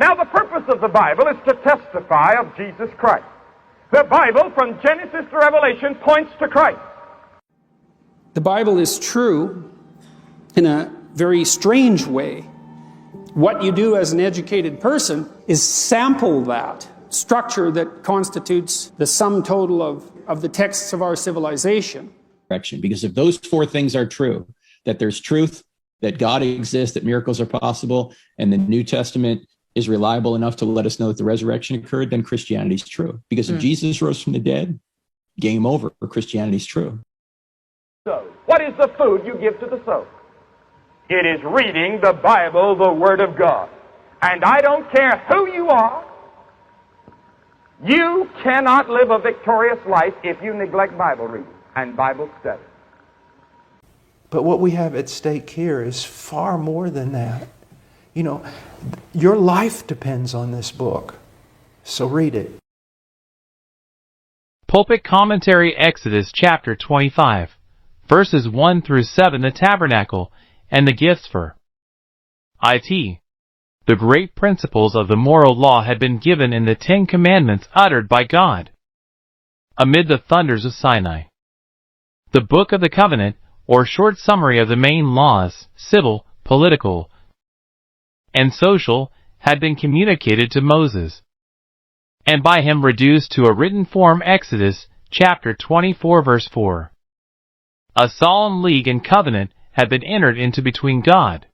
Now, the purpose of the Bible is to testify of Jesus Christ. The Bible, from Genesis to Revelation, points to Christ. The Bible is true in a very strange way. What you do as an educated person is sample that structure that constitutes the sum total of the texts of our civilization. Because if those four things are true, that there's truth, that God exists, that miracles are possible, and the New Testament is reliable enough to let us know that the resurrection occurred, then Christianity is true. Because if Jesus rose from the dead, game over, Christianity is true. So, what is the food you give to the soul? It is reading the Bible, the Word of God. And I don't care who you are, you cannot live a victorious life if you neglect Bible reading and Bible study. But what we have at stake here is far more than that. You know, your life depends on this book. So read it. Pulpit Commentary, Exodus chapter 25, verses 1 through 7, the tabernacle and the gifts for it. The great principles of the moral law had been given in the 10 Commandments uttered by God amid the thunders of Sinai. The Book of the Covenant, or short summary of the main laws, civil, political, and social, had been communicated to Moses, and by him reduced to a written form. Exodus chapter 24 verse 4. A solemn league and covenant had been entered into between God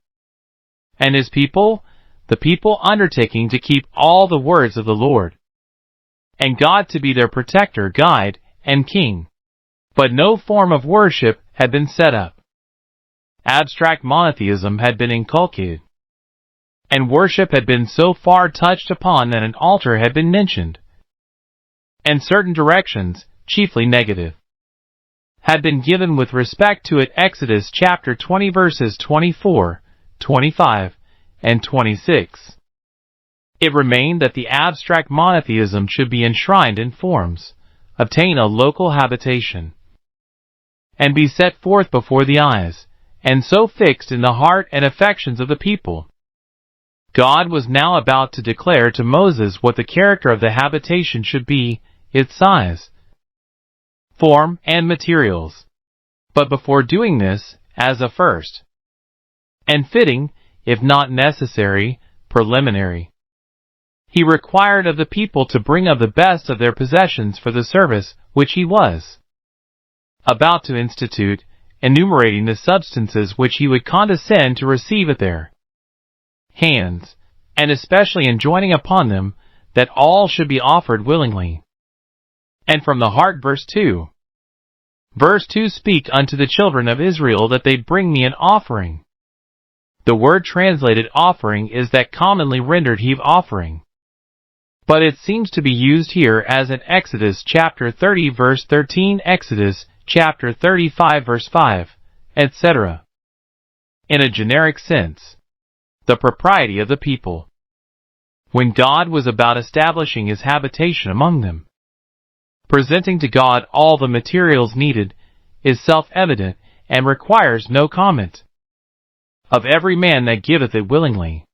and his people, the people undertaking to keep all the words of the Lord, and God to be their protector, guide, and king. But no form of worship had been set up. Abstract monotheism had been inculcated, and worship had been so far touched upon that an altar had been mentioned, and certain directions, chiefly negative, had been given with respect to it. Exodus chapter 20 verses 24, 25, and 26. It remained that the abstract monotheism should be enshrined in forms, obtain a local habitation, and be set forth before the eyes, and so fixed in the heart and affections of the people. God was now about to declare to Moses what the character of the habitation should be, its size, form, and materials. But before doing this, as a first and fitting, if not necessary, preliminary, he required of the people to bring of the best of their possessions for the service which he was about to institute, enumerating the substances which he would condescend to receive at their hands, and especially enjoining upon them that all should be offered willingly and from the heart. Verse 2. Verse 2, speak unto the children of Israel that they bring me an offering. The word translated offering is that commonly rendered heave offering, but it seems to be used here as in Exodus chapter 30 verse 13, Exodus chapter 35 verse 5, etc. In a generic sense, the propriety of the people, when God was about establishing his habitation among them. Presenting to God all the materials needed is self-evident and requires no comment. Of every man that giveth it willingly,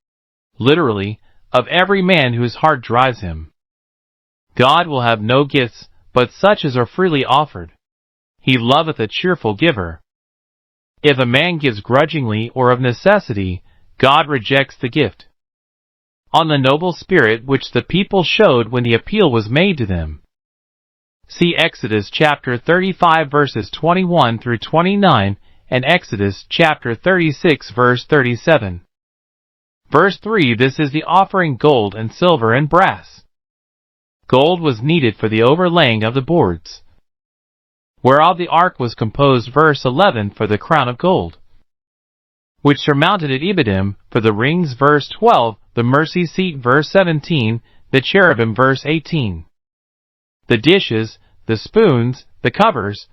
literally, of every man whose heart drives him, God will have no gifts but such as are freely offered. He loveth a cheerful giver. If a man gives grudgingly or of necessity, God rejects the gift. On the noble spirit which the people showed when the appeal was made to them, see Exodus chapter 35 verses 21 through 29 and Exodus chapter 36 verse 37. Verse 3, this is the offering: gold and silver and brass. Gold was needed for the overlaying of the boards, whereof the ark was composed. Verse 11, for the crown of gold, which surmounted it. Ebidim, for the rings. Verse 12, the mercy seat. Verse 17, the cherubim. Verse 18, the dishes, the spoons, the covers,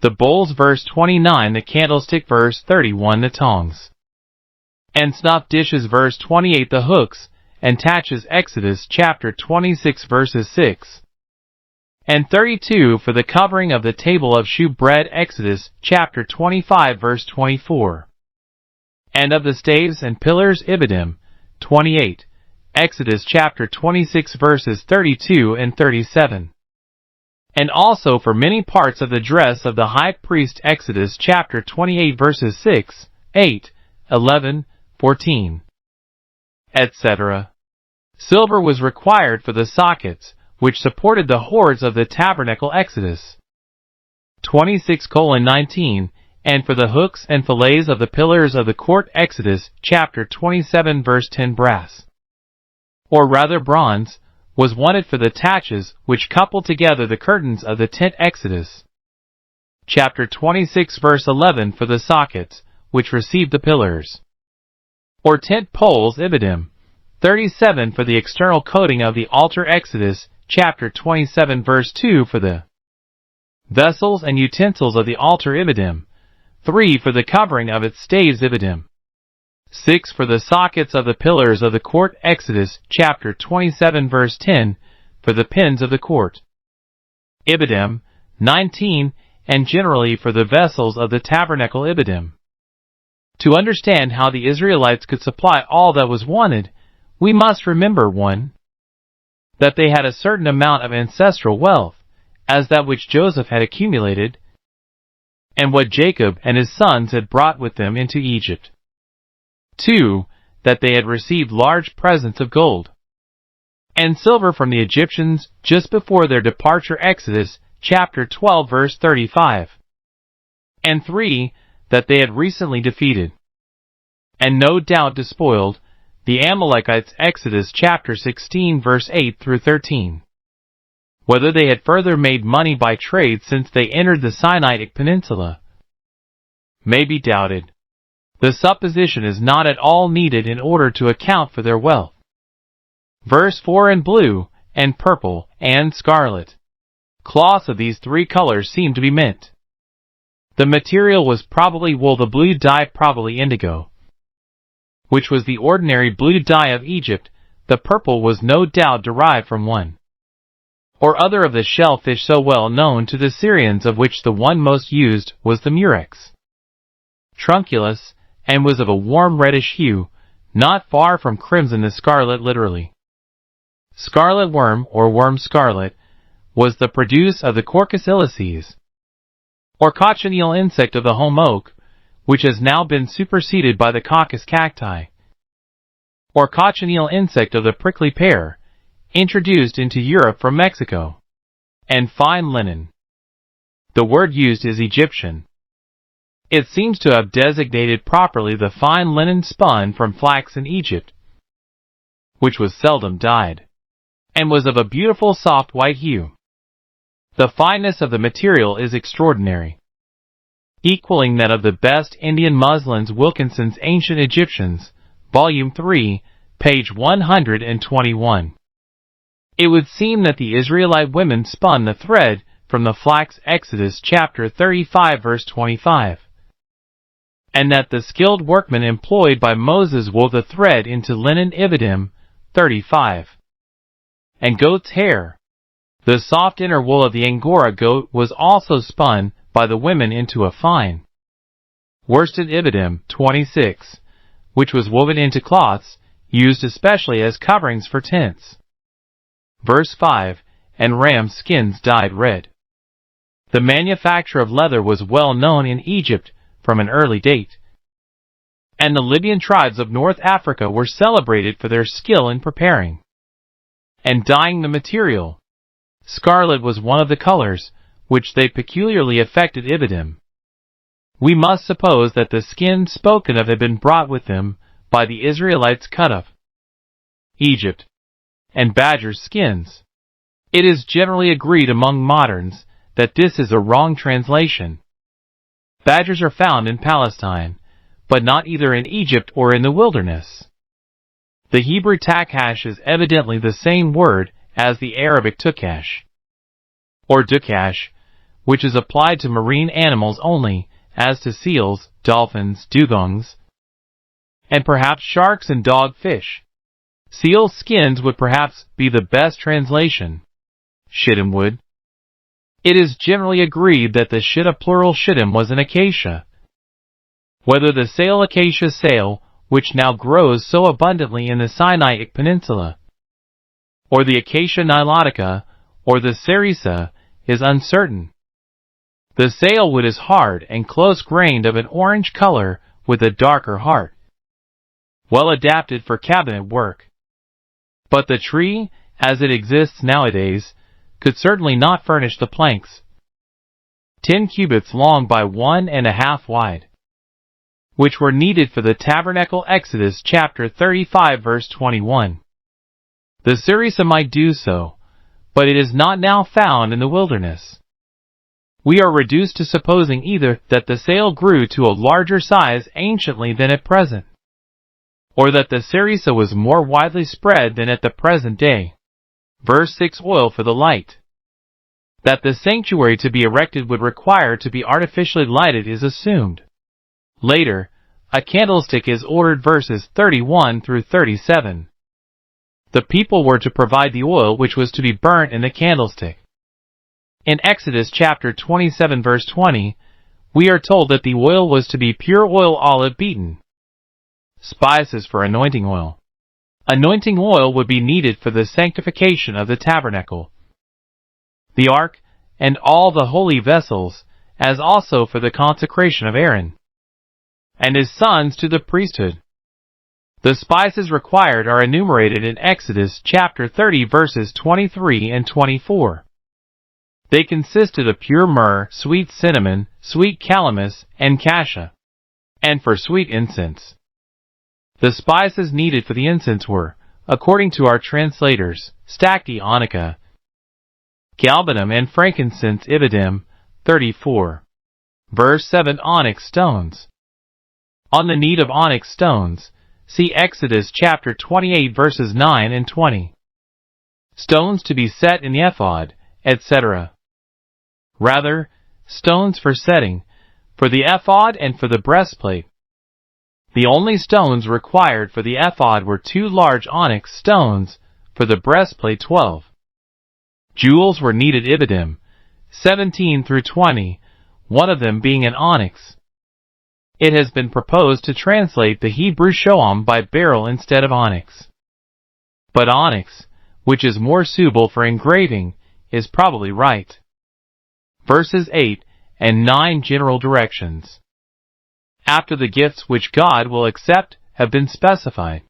the bowls. Verse 29, the candlestick. Verse 31, the tongs and snuff dishes. Verse 28, the hooks and taches. Exodus chapter 26 verses 6 and 32, for the covering of the table of shewbread. Exodus chapter 25 verse 24, and of the staves and pillars. Ebidim 28, Exodus chapter 26 verses 32 and 37. And also for many parts of the dress of the high priest, Exodus chapter 28 verses 6, 8, 11, 14, etc. Silver was required for the sockets, which supported the horns of the tabernacle, Exodus 26:19, and for the hooks and fillets of the pillars of the court, Exodus chapter 27 verse 10. Brass, or rather bronze, was wanted for the taches which coupled together the curtains of the tent, Exodus chapter 26 verse 11, for the sockets which received the pillars or tent poles, Ibidem 37, for the external coating of the altar, Exodus chapter 27 verse 2, for the vessels and utensils of the altar, Ibidem 3, for the covering of its staves, Ibidem 6, for the sockets of the pillars of the court, Exodus chapter 27 verse 10, for the pins of the court, Ibidem 19, and generally for the vessels of the tabernacle, Ibidem. To understand how the Israelites could supply all that was wanted, we must remember 1. That they had a certain amount of ancestral wealth, as that which Joseph had accumulated, and what Jacob and his sons had brought with them into Egypt. 2. That they had received large presents of gold and silver from the Egyptians just before their departure, Exodus chapter 12 verse 35. And 3. That they had recently defeated, and no doubt despoiled, the Amalekites, Exodus chapter 16 verse 8 through 13. Whether they had further made money by trade since they entered the Sinaitic Peninsula may be doubted. The supposition is not at all needed in order to account for their wealth. Verse 4. And blue, and purple, and scarlet cloths of these 3 colors seem to be meant. The material was probably wool, the blue dye probably indigo, which was the ordinary blue dye of Egypt. The purple was no doubt derived from one or other of the shellfish so well known to the Syrians, of which the one most used was the murex trunculus, and was of a warm reddish hue, not far from crimson. The scarlet, literally scarlet worm or worm scarlet, was the produce of the Corcus ilices, or cochineal insect of the holm oak, which has now been superseded by the Caucus cacti, or cochineal insect of the prickly pear, introduced into Europe from Mexico. And fine linen. The word used is Egyptian. It seems to have designated properly the fine linen spun from flax in Egypt, which was seldom dyed, and was of a beautiful soft white hue. The fineness of the material is extraordinary, equaling that of the best Indian muslins. Wilkinson's Ancient Egyptians, Volume 3, page 121. It would seem that the Israelite women spun the thread from the flax, Exodus chapter 35 verse 25, and that the skilled workmen employed by Moses wove the thread into linen, Ibidem 35. And goat's hair. The soft inner wool of the Angora goat was also spun by the women into a fine worsted, Ibidem 26, which was woven into cloths, used especially as coverings for tents. Verse 5. And ram skins dyed red. The manufacture of leather was well known in Egypt from an early date, and the Libyan tribes of North Africa were celebrated for their skill in preparing and dyeing the material. Scarlet was one of the colors which they peculiarly affected, Ibidem. We must suppose that the skin spoken of had been brought with them by the Israelites cut of Egypt, and badger skins. It is generally agreed among moderns that this is a wrong translation. Badgers are found in Palestine, but not either in Egypt or in the wilderness. The Hebrew takhash is evidently the same word as the Arabic tukash, or dukash, which is applied to marine animals only, as to seals, dolphins, dugongs, and perhaps sharks and dogfish. Seal skins would perhaps be the best translation. Shittim wood. It is generally agreed that the shitta plural shittim was an acacia. Whether the sail acacia sail which now grows so abundantly in the Sinaitic Peninsula, or the Acacia nilotica, or the Cerisa, is uncertain. The salewood is hard and close-grained of an orange color with a darker heart, well adapted for cabinet work. But the tree, as it exists nowadays, could certainly not furnish the planks, 10 cubits long by 1.5 wide, which were needed for the tabernacle. Exodus chapter 35 verse 21. The Cerisa might do so, but it is not now found in the wilderness. We are reduced to supposing either that the sale grew to a larger size anciently than at present, or that the Cerisa was more widely spread than at the present day. Verse 6. Oil for the light. That the sanctuary to be erected would require to be artificially lighted is assumed. Later, a candlestick is ordered. Verses 31 through 37. The people were to provide the oil which was to be burnt in the candlestick. In Exodus chapter 27 verse 20, we are told that the oil was to be pure oil olive beaten. Spices for anointing oil. Anointing oil would be needed for the sanctification of the tabernacle, the ark, and all the holy vessels, as also for the consecration of Aaron and his sons to the priesthood. The spices required are enumerated in Exodus chapter 30 verses 23 and 24. They consisted of pure myrrh, sweet cinnamon, sweet calamus, and cassia, and for sweet incense. The spices needed for the incense were, according to our translators, stacte onycha, galbanum, and frankincense iodine. 34. Verse 7. Onyx stones. On the need of onyx stones, see Exodus chapter 28 verses 9 and 20. Stones to be set in the ephod, etc. Rather, stones for setting, for the ephod and for the breastplate. The only stones required for the ephod were 2 large onyx stones, for the breastplate 12. Jewels were needed. Iodine, 17 through 20, one of them being an onyx. It has been proposed to translate the Hebrew shoam by beryl instead of onyx. But onyx, which is more suitable for engraving, is probably right. Verses 8 and 9. General directions. After the gifts which God will accept have been specified,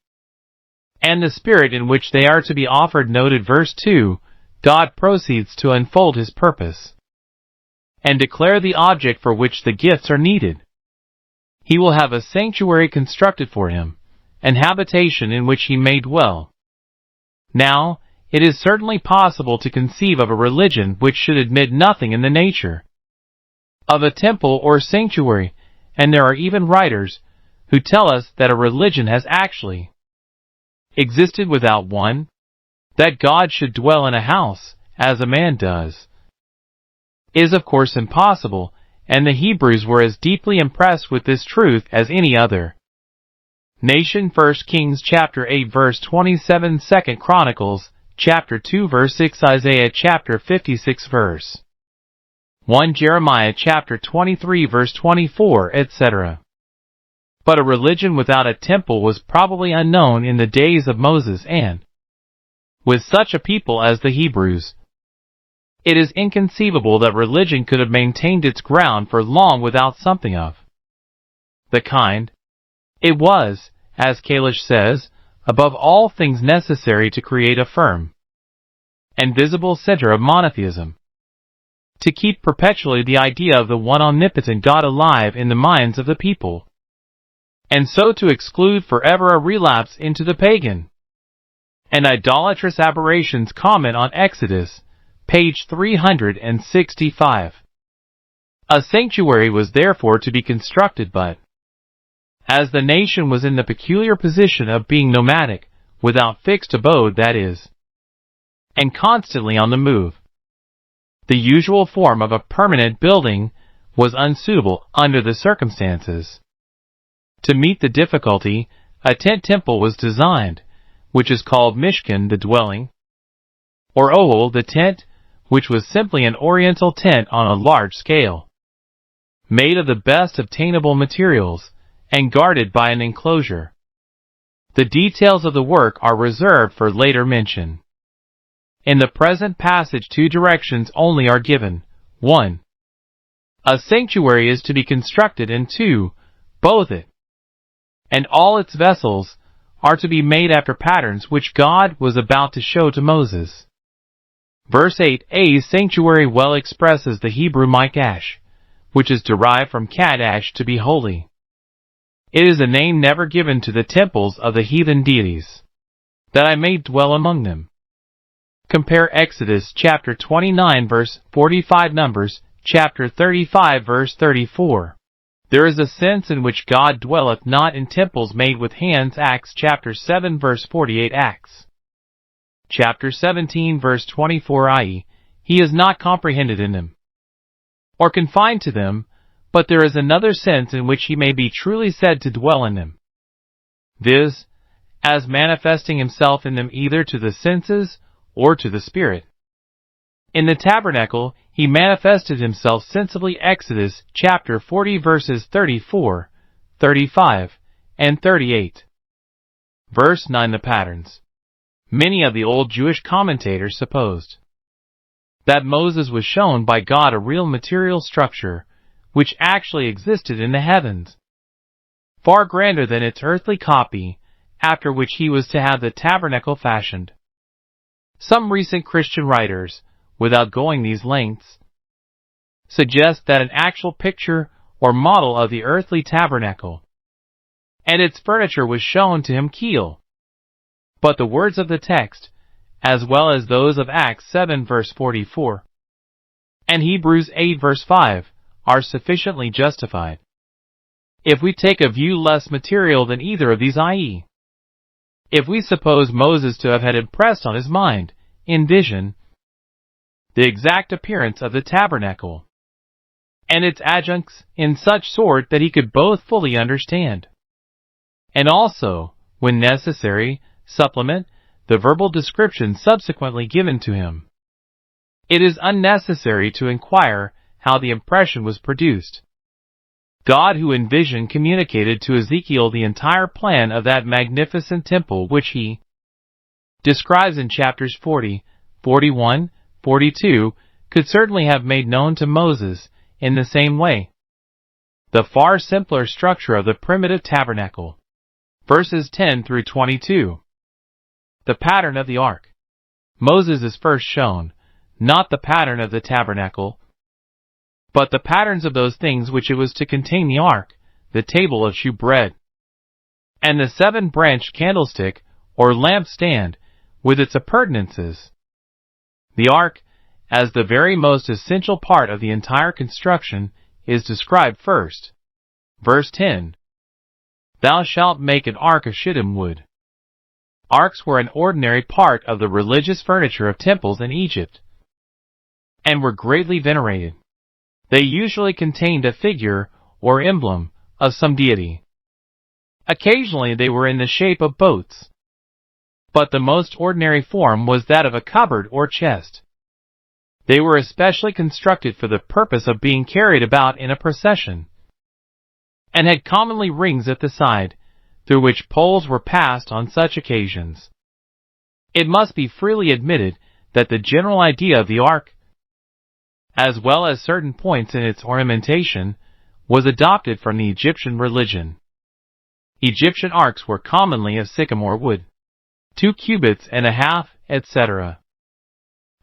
and the spirit in which they are to be offered noted. Verse 2, God proceeds to unfold his purpose and declare the object for which the gifts are needed. He will have a sanctuary constructed for him, an habitation in which he may dwell. Now, it is certainly possible to conceive of a religion which should admit nothing in the nature of a temple or sanctuary, and there are even writers who tell us that a religion has actually existed without one, that God should dwell in a house, as a man does, is of course impossible, and the Hebrews were as deeply impressed with this truth as any other nation. 1 Kings chapter 8 verse 27, 2 Chronicles chapter 2 verse 6, Isaiah chapter 56 verse 1, Jeremiah chapter 23 verse 24, etc. But a religion without a temple was probably unknown in the days of Moses, and with such a people as the Hebrews, it is inconceivable that religion could have maintained its ground for long without something of the kind. It was, as Kalish says, above all things necessary to create a firm and visible center of monotheism, to keep perpetually the idea of the one omnipotent God alive in the minds of the people, and so to exclude forever a relapse into the pagan and idolatrous aberrations. Comment on Exodus, page 365. A sanctuary was therefore to be constructed, but as the nation was in the peculiar position of being nomadic, without fixed abode, that is, and constantly on the move, the usual form of a permanent building was unsuitable under the circumstances. To meet the difficulty, a tent temple was designed, which is called Mishkan, the dwelling, or Ohel, the tent, which was simply an oriental tent on a large scale, made of the best obtainable materials, and guarded by an enclosure. The details of the work are reserved for later mention. In the present passage, two directions only are given. 1. A sanctuary is to be constructed, and 2. Both it and all its vessels are to be made after patterns which God was about to show to Moses. Verse 8a sanctuary well expresses the Hebrew mikash, which is derived from kadash, to be holy. It is a name never given to the temples of the heathen deities, that I may dwell among them. Compare Exodus chapter 29 verse 45, Numbers chapter 35 verse 34. There is a sense in which God dwelleth not in temples made with hands. Acts chapter 7 verse 48, Acts chapter 17 verse 24, i.e., he is not comprehended in them, or confined to them, but there is another sense in which he may be truly said to dwell in them, viz., as manifesting himself in them either to the senses or to the spirit. In the tabernacle he manifested himself sensibly. Exodus chapter 40 verses 34, 35, and 38. Verse 9. The patterns. Many of the old Jewish commentators supposed that Moses was shown by God a real material structure which actually existed in the heavens, far grander than its earthly copy, after which he was to have the tabernacle fashioned. Some recent Christian writers, without going these lengths, suggest that an actual picture or model of the earthly tabernacle and its furniture was shown to him Keel. But the words of the text, as well as those of Acts 7 verse 44 and Hebrews 8 verse 5, are sufficiently justified if we take a view less material than either of these, i.e., if we suppose Moses to have had impressed on his mind, in vision, the exact appearance of the tabernacle and its adjuncts in such sort that he could both fully understand, and also, when necessary, supplement the verbal description subsequently given to him. It is unnecessary to inquire how the impression was produced. God, who in vision communicated to Ezekiel the entire plan of that magnificent temple which he describes in chapters 40, 41, 42, could certainly have made known to Moses in the same way the far simpler structure of the primitive tabernacle. Verses 10 through 22. The pattern of the ark. Moses is first shown, not the pattern of the tabernacle, but the patterns of those things which it was to contain: the ark, the table of shewbread, and the 7-branched candlestick or lampstand with its appurtenances. The ark, as the very most essential part of the entire construction, is described first. Verse 10. Thou shalt make an ark of shittim wood. Arks were an ordinary part of the religious furniture of temples in Egypt, and were greatly venerated. They usually contained a figure or emblem of some deity. Occasionally they were in the shape of boats, but the most ordinary form was that of a cupboard or chest. They were especially constructed for the purpose of being carried about in a procession, and had commonly rings at the side, through which poles were passed on such occasions. It must be freely admitted that the general idea of the ark, as well as certain points in its ornamentation, was adopted from the Egyptian religion. Egyptian arks were commonly of sycamore wood, 2 cubits and a half, etc.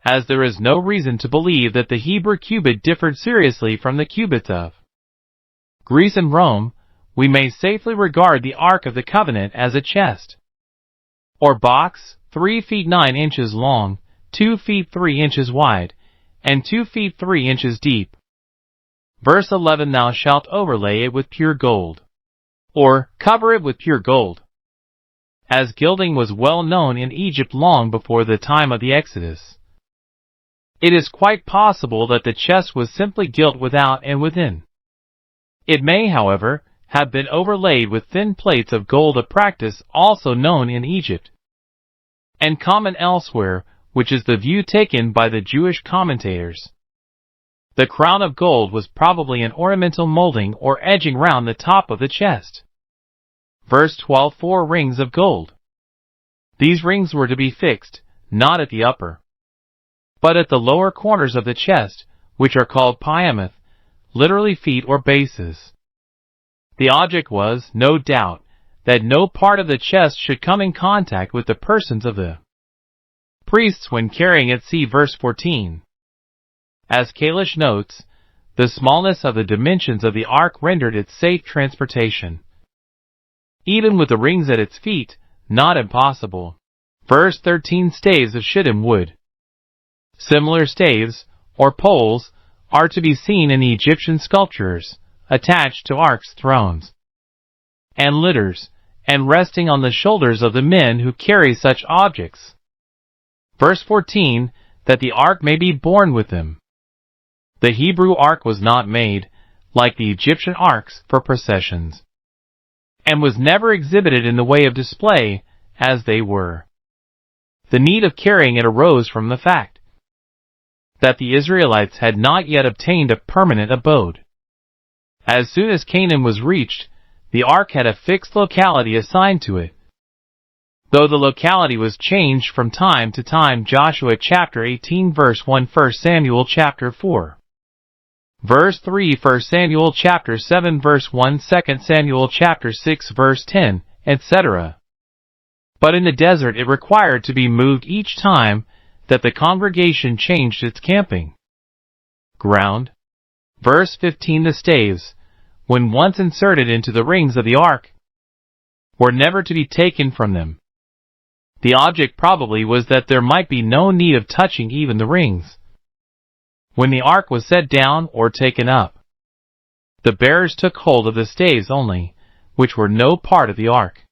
As there is no reason to believe that the Hebrew cubit differed seriously from the cubits of Greece and Rome, we may safely regard the Ark of the Covenant as a chest, or box, 3 feet 9 inches long, 2 feet 3 inches wide, and 2 feet 3 inches deep. Verse 11. Thou shalt overlay it with pure gold, or cover it with pure gold, as gilding was well known in Egypt long before the time of the Exodus. It is quite possible that the chest was simply gilt without and within. It may, however, have been overlaid with thin plates of gold, a practice also known in Egypt and common elsewhere, which is the view taken by the Jewish commentators. The crown of gold was probably an ornamental molding or edging round the top of the chest. Verse 12, 4 rings of gold. These rings were to be fixed, not at the upper, but at the lower corners of the chest, which are called piameth, literally feet or bases. The object was, no doubt, that no part of the chest should come in contact with the persons of the priests when carrying it. See verse 14. As Kalish notes, the smallness of the dimensions of the ark rendered it safe transportation, even with the rings at its feet, not impossible. Verse 13, staves of shittim wood. Similar staves, or poles, are to be seen in the Egyptian sculptures, attached to arks, thrones, and litters, and resting on the shoulders of the men who carry such objects. Verse 14, that the ark may be borne with them. The Hebrew ark was not made, like the Egyptian arks, for processions, and was never exhibited in the way of display, as they were. The need of carrying it arose from the fact that the Israelites had not yet obtained a permanent abode. As soon as Canaan was reached, the ark had a fixed locality assigned to it, though the locality was changed from time to time. Joshua chapter 18 verse 1, 1 Samuel chapter 4 verse 3, 1 Samuel chapter 7 verse 1, 2 Samuel chapter 6 verse 10, etc. But in the desert it required to be moved each time that the congregation changed its camping ground. Verse 15, the staves, when once inserted into the rings of the ark, were never to be taken from them. The object probably was that there might be no need of touching even the rings when the ark was set down or taken up. The bearers took hold of the staves only, which were no part of the ark.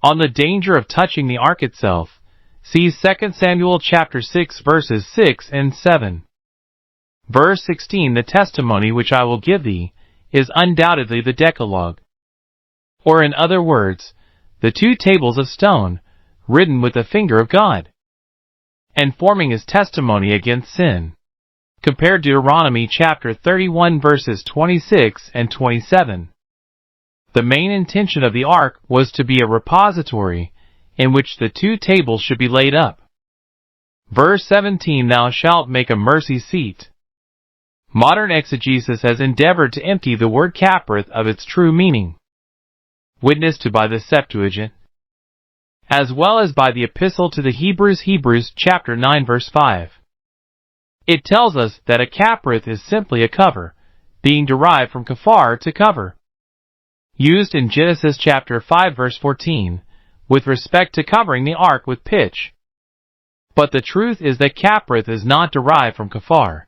On the danger of touching the ark itself, see 2 Samuel chapter 6 verses 6 and 7. Verse 16, the testimony which I will give thee is undoubtedly the Decalogue, or in other words, the 2 tables of stone, written with the finger of God, and forming his testimony against sin. Compare Deuteronomy chapter 31 verses 26 and 27. The main intention of the ark was to be a repository in which the 2 tables should be laid up. Verse 17, thou shalt make a mercy seat. Modern exegesis has endeavored to empty the word caprith of its true meaning, witnessed to by the Septuagint, as well as by the Epistle to the Hebrews chapter 9 verse 5. It tells us that a caprith is simply a cover, being derived from kafar, to cover, used in Genesis chapter 5 verse 14, with respect to covering the ark with pitch. But the truth is that caprith is not derived from kafar,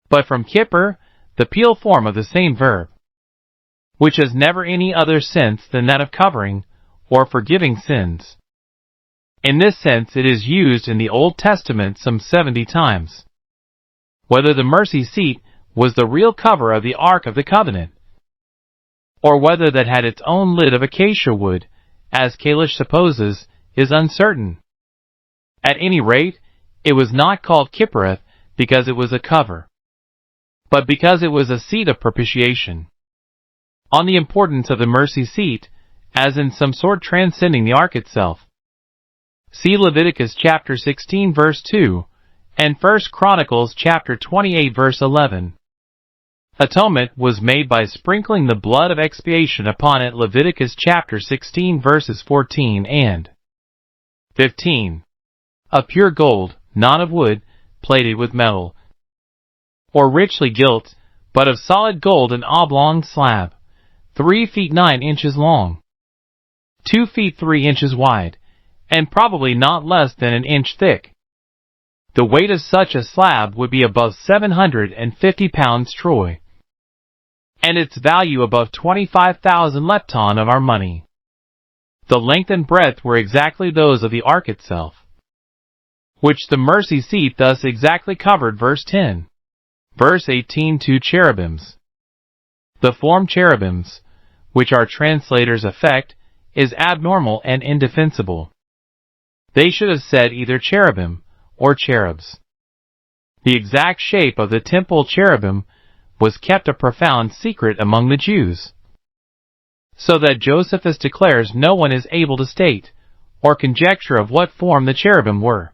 but from kippur, the Peel form of the same verb, which has never any other sense than that of covering, or forgiving sins. In this sense it is used in the Old Testament some 70 times. Whether the mercy seat was the real cover of the Ark of the Covenant, or whether that had its own lid of acacia wood, as Kalish supposes, is uncertain. At any rate, it was not called Kipporeth because it was a cover, but because it was a seat of propitiation. On the importance of the mercy seat, as in some sort transcending the ark itself, see Leviticus chapter 16 verse 2, and 1 Chronicles chapter 28 verse 11. Atonement was made by sprinkling the blood of expiation upon it. Leviticus chapter 16 verses 14 and 15. Of pure gold, not of wood, plated with metal, or richly gilt, but of solid gold, an oblong slab, 3 feet 9 inches long, 2 feet 3 inches wide, and probably not less than an inch thick. The weight of such a slab would be above 750 pounds troy, and its value above 25,000 lepton of our money. The length and breadth were exactly those of the ark itself, which the mercy seat thus exactly covered. Verse 10. Verse 18, 2 cherubims. The form cherubims, which our translators affect, is abnormal and indefensible. They should have said either cherubim or cherubs. The exact shape of the temple cherubim was kept a profound secret among the Jews. so that Josephus declares no one is able to state, or conjecture of what form the cherubim were.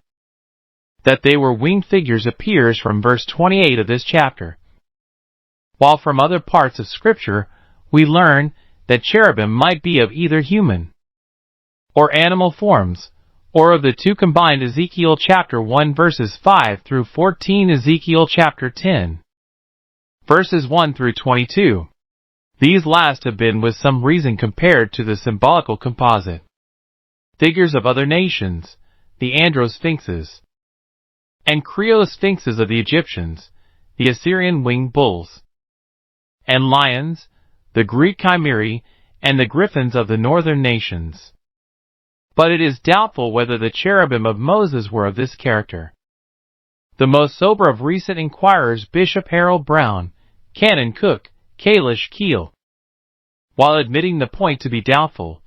That they were winged figures appears from verse 28 of this chapter, while from other parts of Scripture we learn that cherubim might be of either human or animal forms, or of the two combined Ezekiel chapter 1 verses 5 through 14, Ezekiel chapter 10 verses 1 through 22. These last have been with some reason compared to the symbolical composite figures of other nations, the androsphinxes and criosphinxes of the Egyptians, the Assyrian winged bulls and lions, the Greek chimerae, and the griffins of the northern nations. But it is doubtful whether the cherubim of Moses were of this character. The most sober of recent inquirers, Bishop Harold Brown, Canon Cook, Kalish Keel, while admitting the point to be doubtful,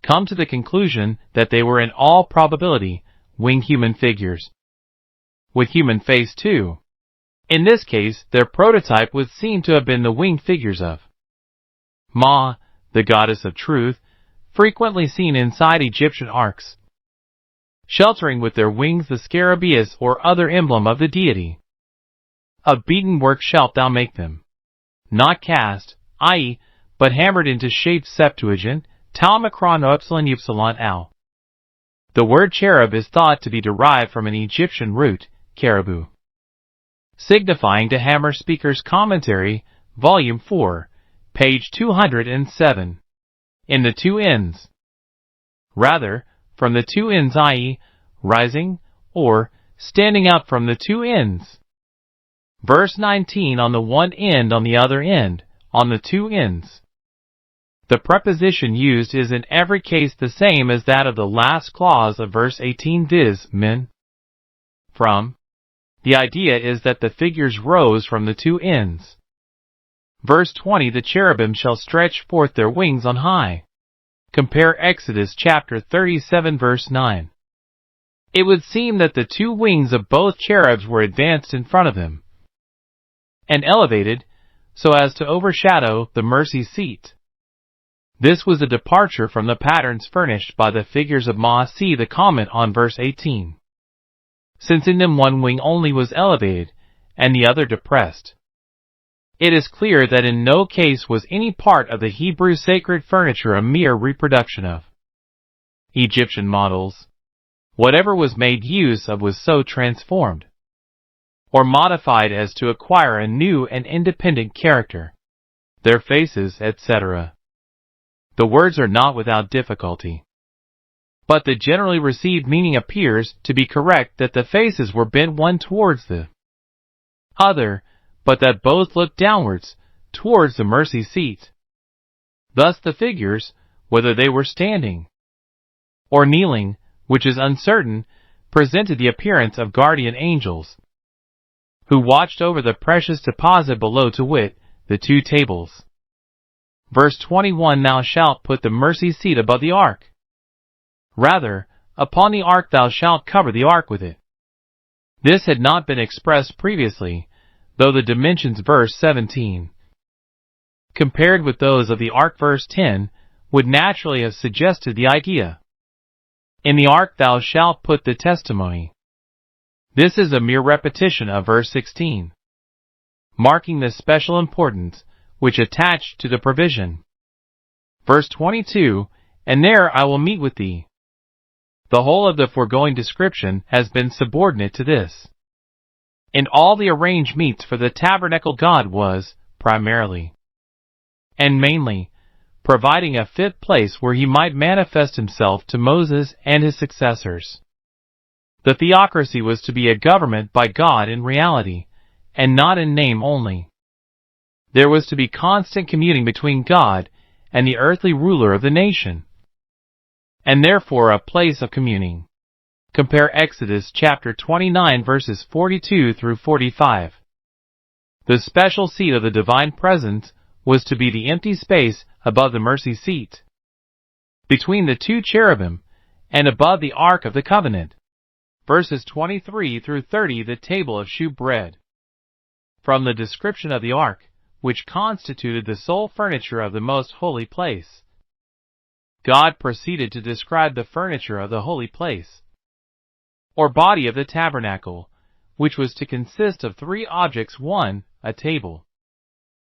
come to the conclusion that they were in all probability winged human figures, with human face too. In this case, their prototype would seem to have been the winged figures of Ma, the goddess of truth, frequently seen inside Egyptian arks, sheltering with their wings the scarabaeus or other emblem of the deity. Of beaten work shalt thou make them, not cast, i.e., but hammered into shaped Septuagint, tau mikron upsilon upsilon al. The word cherub is thought to be derived from an Egyptian root, caribou, signifying to hammer. Speaker's Commentary, Volume 4, page 207. In the two ends. Rather, from the two ends, i.e., rising, or standing out from the two ends. Verse 19, on the one end, on the other end, on the two ends. The preposition used is in every case the same as that of the last clause of verse 18, viz., min. From. The idea is that the figures rose from the two ends. Verse 20, the cherubim shall stretch forth their wings on high. Compare Exodus chapter 37 verse 9. It would seem that the two wings of both cherubs were advanced in front of them and elevated so as to overshadow the mercy seat. This was a departure from the patterns furnished by the figures of Ma. See the comment on verse 18. Since in them one wing only was elevated and the other depressed, it is clear that in no case was any part of the Hebrew sacred furniture a mere reproduction of Egyptian models. Whatever was made use of was so transformed or modified as to acquire a new and independent character, their faces, etc. The words are not without difficulty, but the generally received meaning appears to be correct, that the faces were bent one towards the other, but that both looked downwards, towards the mercy seat. Thus the figures, whether they were standing or kneeling, which is uncertain, presented the appearance of guardian angels, who watched over the precious deposit below, to wit, the two tables. Verse 21, thou shalt put the mercy seat above the ark. Rather, upon the ark thou shalt cover the ark with it. This had not been expressed previously, though the dimensions verse 17, compared with those of the ark verse 10, would naturally have suggested the idea. In the ark thou shalt put the testimony. This is a mere repetition of verse 16, marking the special importance which attached to the provision. Verse 22, and there I will meet with thee. The whole of the foregoing description has been subordinate to this. In all the arranged meets for the tabernacle, God was, primarily and mainly, providing a fit place where he might manifest himself to Moses and his successors. The theocracy was to be a government by God in reality, and not in name only. There was to be constant communing between God and the earthly ruler of the nation, and therefore a place of communing. Compare Exodus chapter 29 verses 42 through 45. The special seat of the divine presence was to be the empty space above the mercy seat, between the two cherubim, and above the ark of the covenant. Verses 23 through 30, the table of shewbread. From the description of the ark, which constituted the sole furniture of the most holy place. God proceeded to describe the furniture of the holy place, or body of the tabernacle, which was to consist of 3 objects: 1, a table,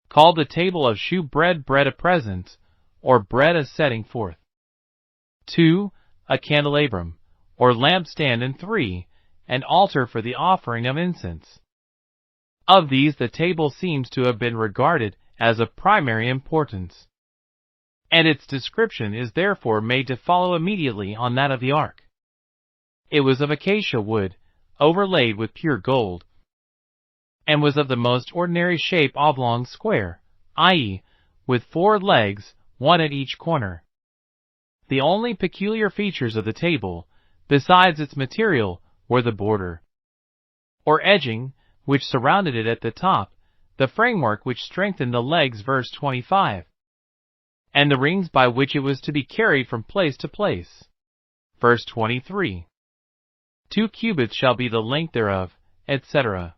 called the table of shewbread, bread of presence, or bread of setting forth; 2, a candelabrum, or lampstand; and 3, an altar for the offering of incense. Of these, the table seems to have been regarded as of primary importance, and its description is therefore made to follow immediately on that of the ark. It was of acacia wood, overlaid with pure gold, and was of the most ordinary shape, oblong square, i.e., with 4 legs, 1 at each corner. The only peculiar features of the table, besides its material, were the border, or edging, which surrounded it at the top, the framework which strengthened the legs, verse 25, and the rings by which it was to be carried from place to place, verse 23. 2 cubits shall be the length thereof, etc.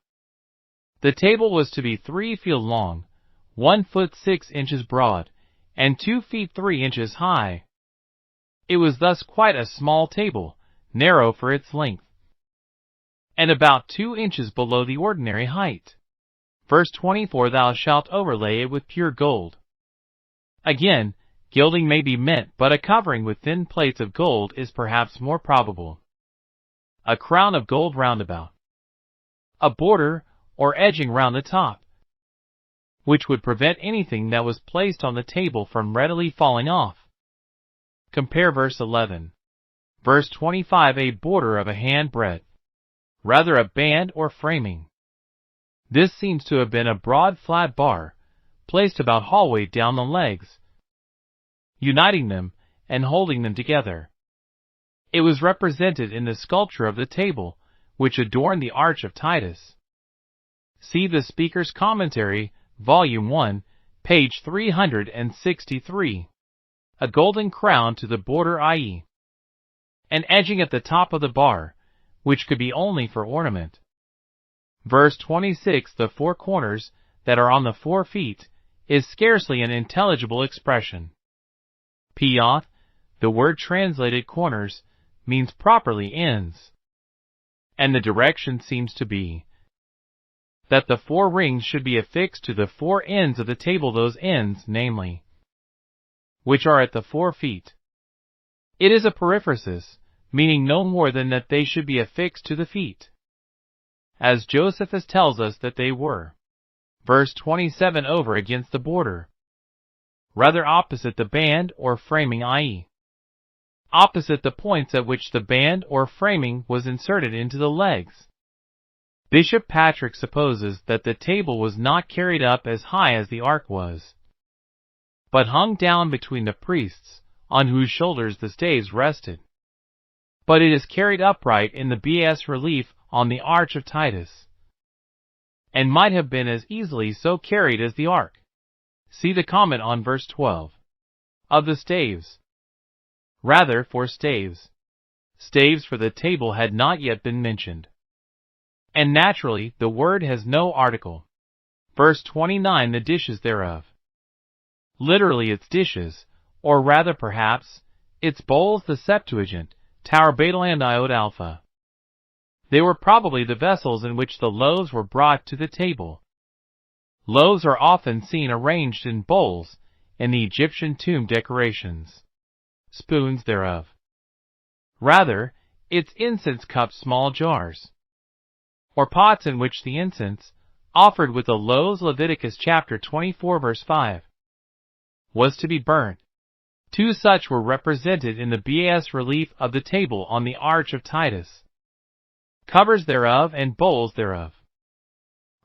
The table was to be 3 feet long, 1 foot 6 inches broad, and 2 feet 3 inches high. It was thus quite a small table, narrow for its length, and about 2 inches below the ordinary height. Verse 24, thou shalt overlay it with pure gold. Again, gilding may be meant, but a covering with thin plates of gold is perhaps more probable. A crown of gold round about, a border or edging round the top, which would prevent anything that was placed on the table from readily falling off. Compare verse 11. Verse 25, a border of a hand breadth, rather a band or framing. This seems to have been a broad flat bar, placed about halfway down the legs, uniting them and holding them together. It was represented in the sculpture of the table, which adorned the Arch of Titus. See the Speaker's Commentary, Volume 1, page 363. A golden crown to the border, i.e., an edging at the top of the bar, which could be only for ornament. Verse 26, the 4 corners that are on the 4 feet, is scarcely an intelligible expression. Piath, the word translated corners, means properly ends, and the direction seems to be that the 4 rings should be affixed to the 4 ends of the table, those ends, namely, which are at the 4 feet. It is a periphrasis, meaning no more than that they should be affixed to the feet, as Josephus tells us that they were. Verse 27, over against the border, rather opposite the band or framing, i.e., opposite the points at which the band or framing was inserted into the legs. Bishop Patrick supposes that the table was not carried up as high as the ark was, but hung down between the priests, on whose shoulders the staves rested. But it is carried upright in the bas relief on the Arch of Titus, and might have been as easily so carried as the ark. See the comment on verse 12. Of the staves, rather for staves. Staves for the table had not yet been mentioned, and naturally the word has no article. Verse 29, the dishes thereof. Literally its dishes, or rather perhaps, its bowls, the Septuagint, Tower Beta and Iod Alpha. They were probably the vessels in which the loaves were brought to the table. Loaves are often seen arranged in bowls in the Egyptian tomb decorations. Spoons thereof. Rather, its incense cups, small jars, or pots in which the incense, offered with the loaves, Leviticus chapter 24 verse 5, was to be burnt. 2 such were represented in the bas relief of the table on the Arch of Titus. Covers thereof and bowls thereof.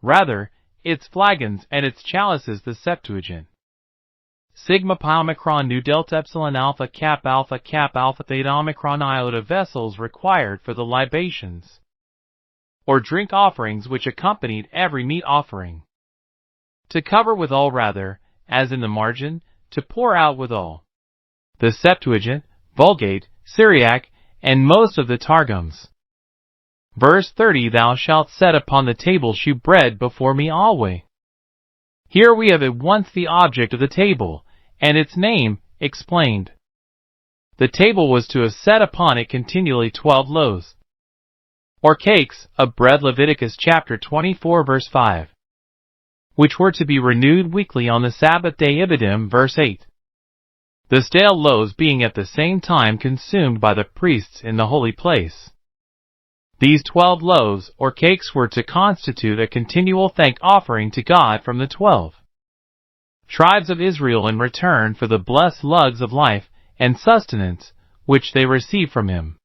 Rather, its flagons and its chalices, the Septuagint. Sigma pi omicron nu delta epsilon alpha theta omicron iota vessels required for the libations, or drink offerings which accompanied every meat offering. To cover withal, rather, as in the margin, to pour out withal. The Septuagint, Vulgate, Syriac, and most of the Targums. Verse 30, thou shalt set upon the table shewbread before me alway. Here we have at once the object of the table, and its name explained. The table was to have set upon it continually 12 loaves, or cakes, of bread, Leviticus chapter 24 verse 5, which were to be renewed weekly on the Sabbath day, Ibidim, verse 8. The stale loaves being at the same time consumed by the priests in the holy place. These 12 loaves or cakes were to constitute a continual thank offering to God from the 12 tribes of Israel in return for the blessed lugs of life and sustenance which they received from him.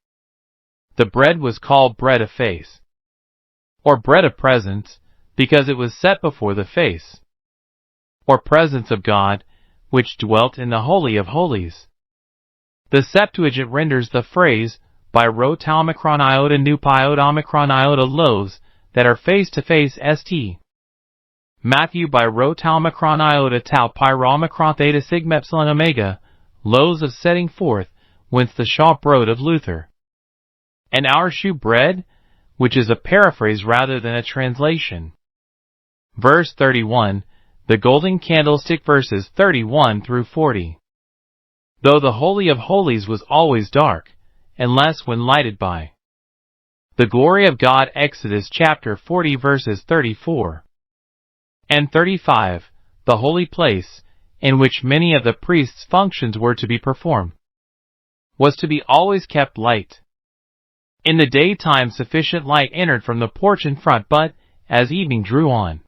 The bread was called bread of face, or bread of presence, because it was set before the face, or presence of God, which dwelt in the Holy of Holies. The Septuagint renders the phrase by rot omicron iota nu piot omicron iota loaves that are face to face st. Matthew by rho tau omicron iota tau pi rho omicron theta sigma epsilon omega, loaves of setting forth, whence the sharp road of Luther. And our shoe bread, which is a paraphrase rather than a translation. Verse 31, the golden candlestick, verses 31 through 40. Though the Holy of Holies was always dark, unless when lighted by the glory of God, Exodus chapter 40 verses 34 and 35, the holy place, in which many of the priests' functions were to be performed, was to be always kept light. In the daytime sufficient light entered from the porch in front, but, as evening drew on,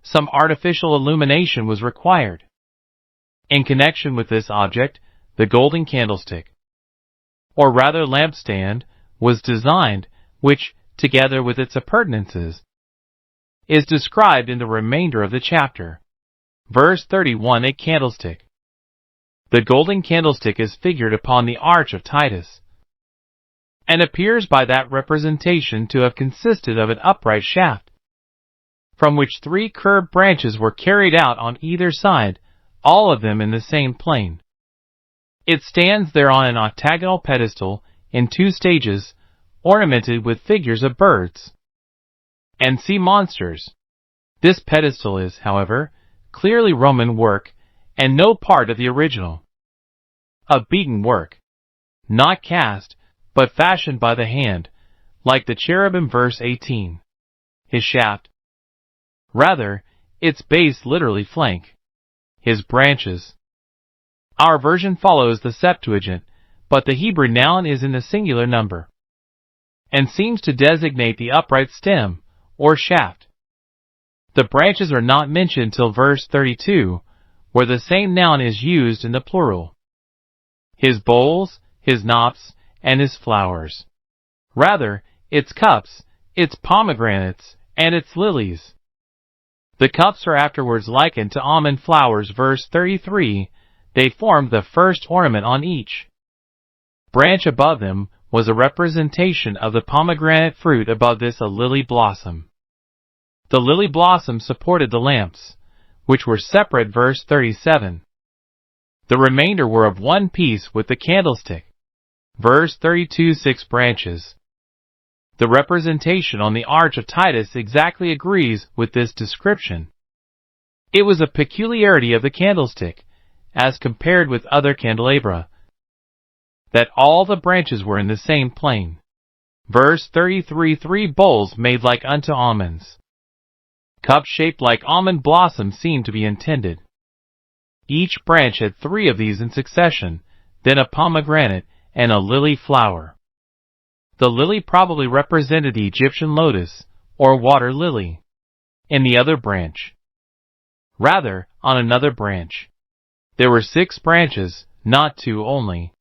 some artificial illumination was required. In connection with this object, the golden candlestick, or rather lampstand, was designed, which, together with its appurtenances, is described in the remainder of the chapter. Verse 31, a candlestick. The golden candlestick is figured upon the arch of Titus, and appears by that representation to have consisted of an upright shaft, from which 3 curved branches were carried out on either side, all of them in the same plane. It stands there on an octagonal pedestal in 2 stages, ornamented with figures of birds and sea monsters. This pedestal is, however, clearly Roman work, and no part of the original. A beaten work, not cast, but fashioned by the hand, like the cherubim, verse 18. His shaft, rather, its base, literally flank. His branches. Our version follows the Septuagint, but the Hebrew noun is in the singular number, and seems to designate the upright stem, or shaft. The branches are not mentioned till verse 32, where the same noun is used in the plural. His bowls, his knops, and his flowers. Rather, its cups, its pomegranates, and its lilies. The cups are afterwards likened to almond flowers, verse 33, they formed the first ornament on each branch. Above them was a representation of the pomegranate fruit, above this a lily blossom. The lily blossom supported the lamps, which were separate, verse 37. The remainder were of one piece with the candlestick. Verse 32, 6 branches. The representation on the arch of Titus exactly agrees with this description. It was a peculiarity of the candlestick, as compared with other candelabra, that all the branches were in the same plane. Verse 33, 3 bowls made like unto almonds. Cups shaped like almond blossoms seemed to be intended. Each branch had 3 of these in succession, then a pomegranate and a lily flower. The lily probably represented the Egyptian lotus, or water lily, in the other branch. Rather, on another branch, there were 6 branches, not 2 only.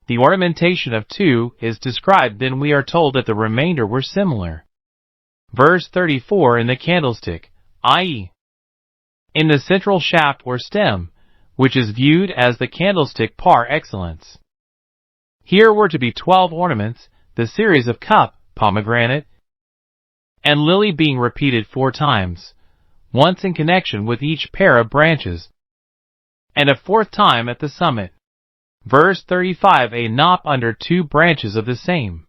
The ornamentation of 2 is described, then we are told that the remainder were similar. Verse 34, in the candlestick, i.e., in the central shaft or stem, which is viewed as the candlestick par excellence. Here were to be 12 ornaments, the series of cup, pomegranate, and lily being repeated 4 times, once in connection with each pair of branches, and a 4th time at the summit. Verse 35, a knop under 2 branches of the same.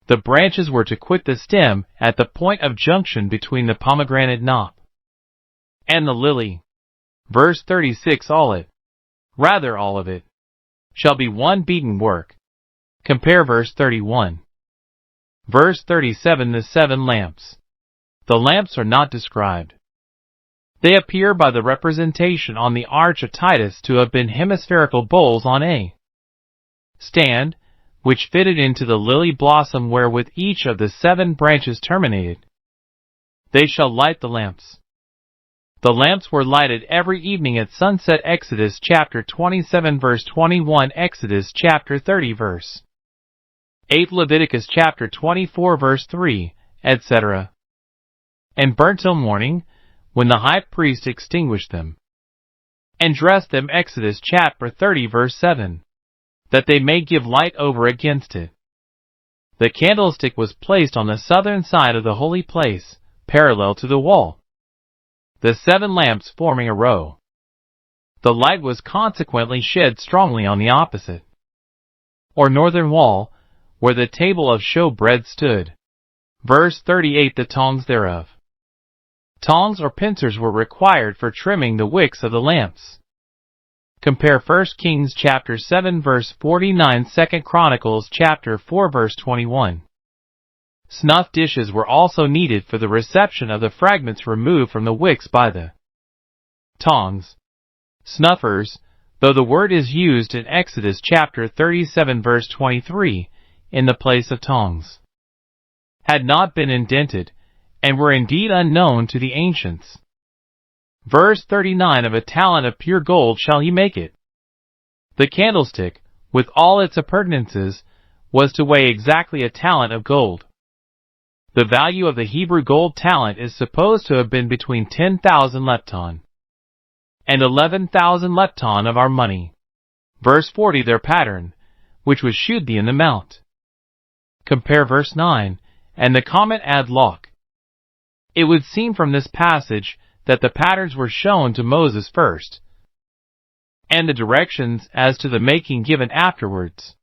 The branches were to quit the stem at the point of junction between the pomegranate knop And the lily, verse 36, all of it, shall be one beaten work. Compare verse 31. Verse 37, the 7 lamps. The lamps are not described. They appear by the representation on the arch of Titus to have been hemispherical bowls on a stand, which fitted into the lily blossom wherewith each of the 7 branches terminated. They shall light the lamps. The lamps were lighted every evening at sunset. Exodus chapter 27 verse 21, Exodus chapter 30 verse 8, Leviticus chapter 24 verse 3, etc. And burnt till morning, when the high priest extinguished them, and dressed them. Exodus chapter 30 verse 7, that they may give light over against it. The candlestick was placed on the southern side of the holy place, parallel to the wall, the 7 lamps forming a row. The light was consequently shed strongly on the opposite, or northern wall, where the table of showbread stood. Verse 38, the tongs thereof. Tongs or pincers were required for trimming the wicks of the lamps. Compare 1 Kings chapter 7 verse 49, 2 Chronicles chapter 4 verse 21. Snuff dishes were also needed for the reception of the fragments removed from the wicks by the tongs. Snuffers, though the word is used in Exodus chapter 37 verse 23, in the place of tongs, had not been indented, and were indeed unknown to the ancients. Verse 39, of a talent of pure gold shall he make it. The candlestick, with all its appurtenances, was to weigh exactly a talent of gold. The value of the Hebrew gold talent is supposed to have been between 10,000 lepton and 11,000 lepton of our money. Verse 40, their pattern, which was shewed thee in the mount. Compare verse 9, and the comment ad loc. It would seem from this passage that the patterns were shown to Moses first, and the directions as to the making given afterwards.